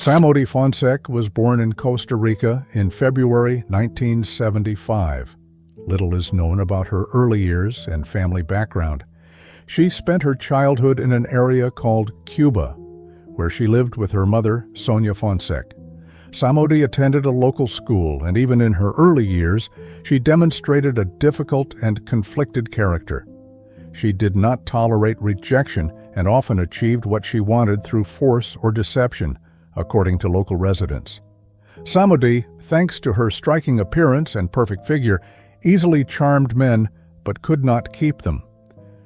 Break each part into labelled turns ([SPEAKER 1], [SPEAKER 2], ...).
[SPEAKER 1] Samodi Fonsek was born in Costa Rica in February 1975. Little is known about her early years and family background. She spent her childhood in an area called Cuba, where she lived with her mother, Sonia Fonsek. Samodi attended a local school, and even in her early years, she demonstrated a difficult and conflicted character. She did not tolerate rejection and often achieved what she wanted through force or deception, according to local residents. Samodi, thanks to her striking appearance and perfect figure, easily charmed men but could not keep them.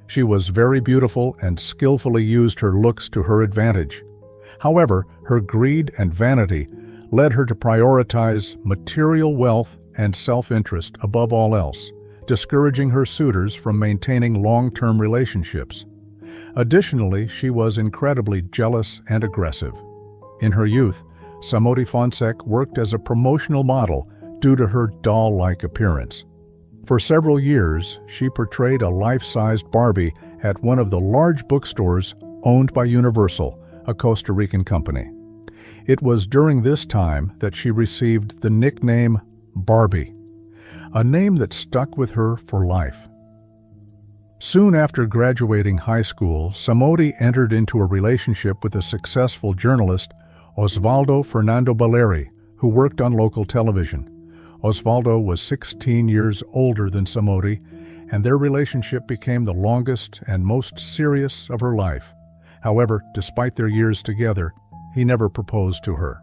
[SPEAKER 1] She was very beautiful and skillfully used her looks to her advantage. However, her greed and vanity led her to prioritize material wealth and self-interest above all else, discouraging her suitors from maintaining long-term relationships. Additionally, she was incredibly jealous and aggressive. In her youth, Samodi Fonsek worked as a promotional model due to her doll-like appearance. For several years, she portrayed a life-sized Barbie at one of the large bookstores owned by Universal, a Costa Rican company. It was during this time that she received the nickname Barbie, a name that stuck with her for life. Soon after graduating high school, Samodi entered into a relationship with a successful journalist, Osvaldo Fernando Baleri, who worked on local television. Osvaldo was 16 years older than Samodi, and their relationship became the longest and most serious of her life. However, despite their years together, he never proposed to her.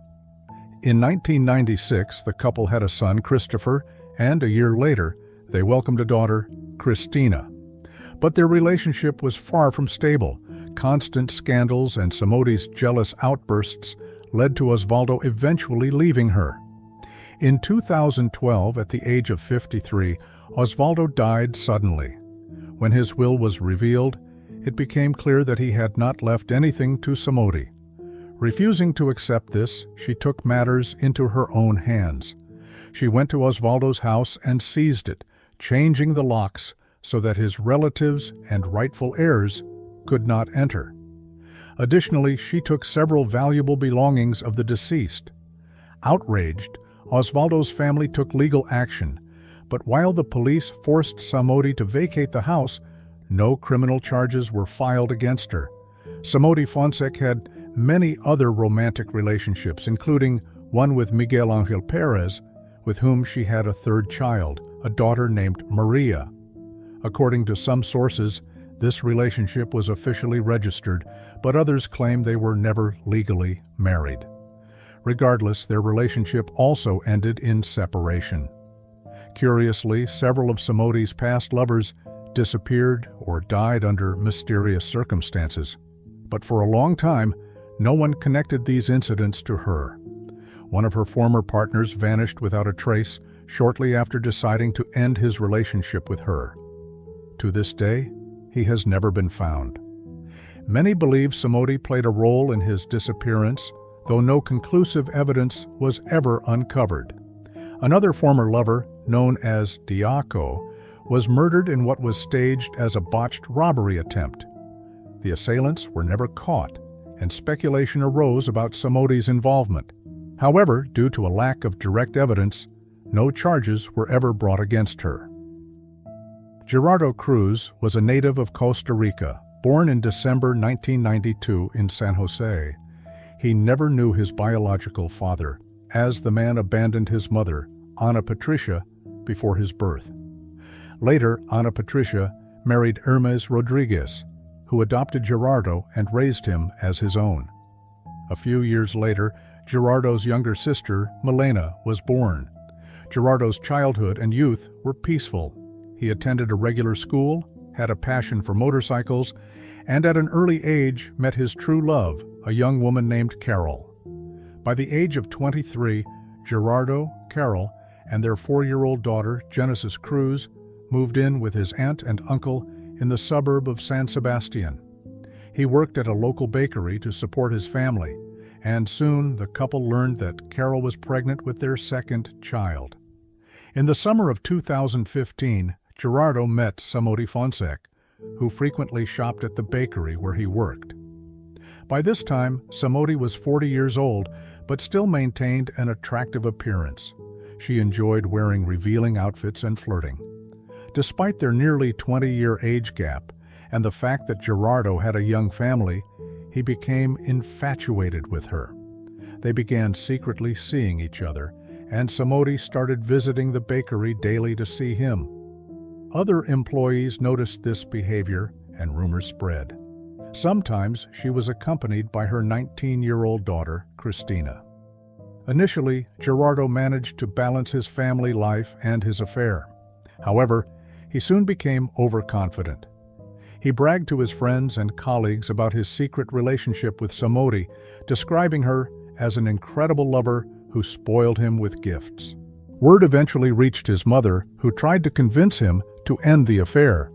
[SPEAKER 1] In 1996, the couple had a son, Christopher, and a year later, they welcomed a daughter, Christina. But their relationship was far from stable. Constant scandals and Samodi's jealous outbursts led to Osvaldo eventually leaving her. In 2012, at the age of 53, Osvaldo died suddenly. When his will was revealed, it became clear that he had not left anything to Samodi. Refusing to accept this, she took matters into her own hands. She went to Osvaldo's house and seized it, changing the locks so that his relatives and rightful heirs could not enter. Additionally, she took several valuable belongings of the deceased. Outraged, Osvaldo's family took legal action, but while the police forced Samodi to vacate the house, no criminal charges were filed against her. Samodi Fonsek had many other romantic relationships, including one with Miguel Angel Perez, with whom she had a third child, a daughter named Maria. According to some sources, this relationship was officially registered, but others claim they were never legally married. Regardless, their relationship also ended in separation. Curiously, several of Samodi's past lovers disappeared or died under mysterious circumstances. But for a long time, no one connected these incidents to her. One of her former partners vanished without a trace shortly after deciding to end his relationship with her. To this day, he has never been found. Many believe Samodi played a role in his disappearance, though no conclusive evidence was ever uncovered. Another former lover, known as Diaco, was murdered in what was staged as a botched robbery attempt. The assailants were never caught, and speculation arose about Samodi's involvement. However, due to a lack of direct evidence, no charges were ever brought against her. Gerardo Cruz was a native of Costa Rica, born in December 1992 in San Jose. He never knew his biological father, as the man abandoned his mother, Ana Patricia, before his birth. Later, Ana Patricia married Hermes Rodriguez, who adopted Gerardo and raised him as his own. A few years later, Gerardo's younger sister, Milena, was born. Gerardo's childhood and youth were peaceful. He attended a regular school, had a passion for motorcycles, and at an early age met his true love, a young woman named Carol. By the age of 23, Gerardo, Carol, and their 4-year-old daughter, Genesis Cruz, moved in with his aunt and uncle in the suburb of San Sebastian. He worked at a local bakery to support his family, and soon the couple learned that Carol was pregnant with their second child. In the summer of 2015, Gerardo met Samodi Fonsek, who frequently shopped at the bakery where he worked. By this time, Samodi was 40 years old, but still maintained an attractive appearance. She enjoyed wearing revealing outfits and flirting. Despite their nearly 20-year age gap and the fact that Gerardo had a young family, he became infatuated with her. They began secretly seeing each other, and Samodi started visiting the bakery daily to see him. Other employees noticed this behavior, and rumors spread. Sometimes she was accompanied by her 19-year-old daughter, Christina. Initially, Gerardo managed to balance his family life and his affair. However, he soon became overconfident. He bragged to his friends and colleagues about his secret relationship with Samodi, describing her as an incredible lover who spoiled him with gifts. Word eventually reached his mother, who tried to convince him to end the affair.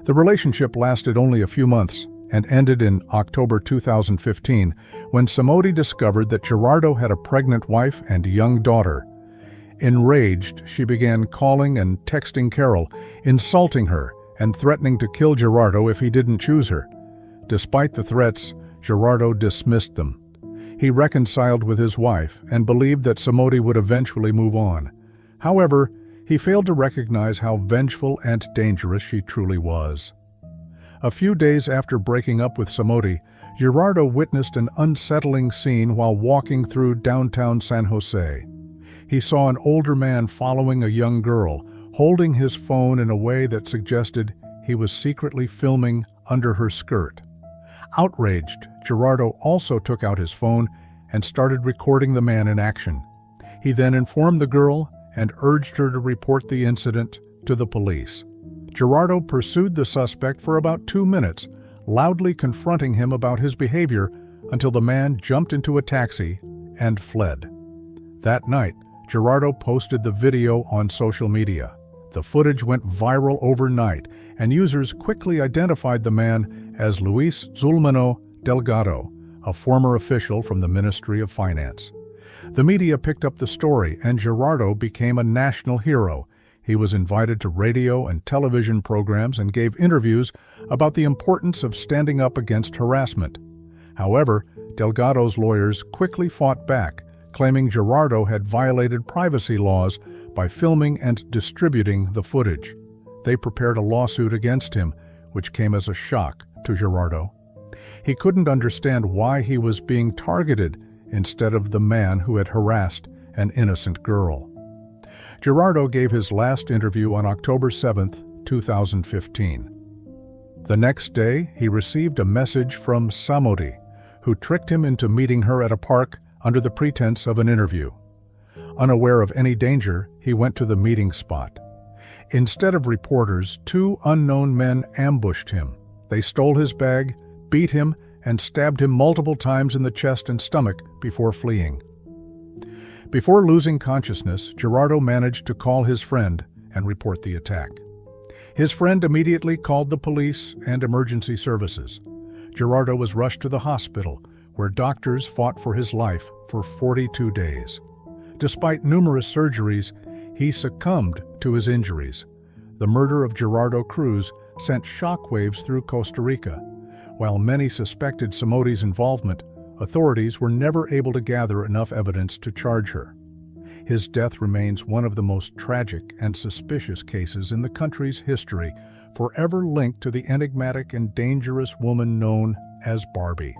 [SPEAKER 1] The relationship lasted only a few months and ended in October 2015, when Samodi discovered that Gerardo had a pregnant wife and young daughter. Enraged, she began calling and texting Carol, insulting her and threatening to kill Gerardo if he didn't choose her. Despite the threats, Gerardo dismissed them. He reconciled with his wife and believed that Samodi would eventually move on. However, he failed to recognize how vengeful and dangerous she truly was. A few days after breaking up with Samodi, Gerardo witnessed an unsettling scene while walking through downtown San Jose. He saw an older man following a young girl, holding his phone in a way that suggested he was secretly filming under her skirt. Outraged, Gerardo also took out his phone and started recording the man in action. He then informed the girl and urged her to report the incident to the police. Gerardo pursued the suspect for about 2 minutes, loudly confronting him about his behavior until the man jumped into a taxi and fled. That night, Gerardo posted the video on social media. The footage went viral overnight, and users quickly identified the man as Luis Zulmano Delgado, a former official from the Ministry of Finance. The media picked up the story, and Gerardo became a national hero. He was invited to radio and television programs and gave interviews about the importance of standing up against harassment. However, Delgado's lawyers quickly fought back, claiming Gerardo had violated privacy laws by filming and distributing the footage. They prepared a lawsuit against him, which came as a shock to Gerardo. He couldn't understand why he was being targeted instead of the man who had harassed an innocent girl. Gerardo gave his last interview on October 7, 2015. The next day, he received a message from Samodi, who tricked him into meeting her at a park under the pretense of an interview. Unaware of any danger, he went to the meeting spot. Instead of reporters, 2 unknown men ambushed him. They stole his bag, beat him, and stabbed him multiple times in the chest and stomach before fleeing. Before losing consciousness, Gerardo managed to call his friend and report the attack. His friend immediately called the police and emergency services. Gerardo was rushed to the hospital, where doctors fought for his life for 42 days. Despite numerous surgeries, he succumbed to his injuries. The murder of Gerardo Cruz sent shockwaves through Costa Rica. While many suspected Samodi's involvement, authorities were never able to gather enough evidence to charge her. His death remains one of the most tragic and suspicious cases in the country's history, forever linked to the enigmatic and dangerous woman known as Barbie.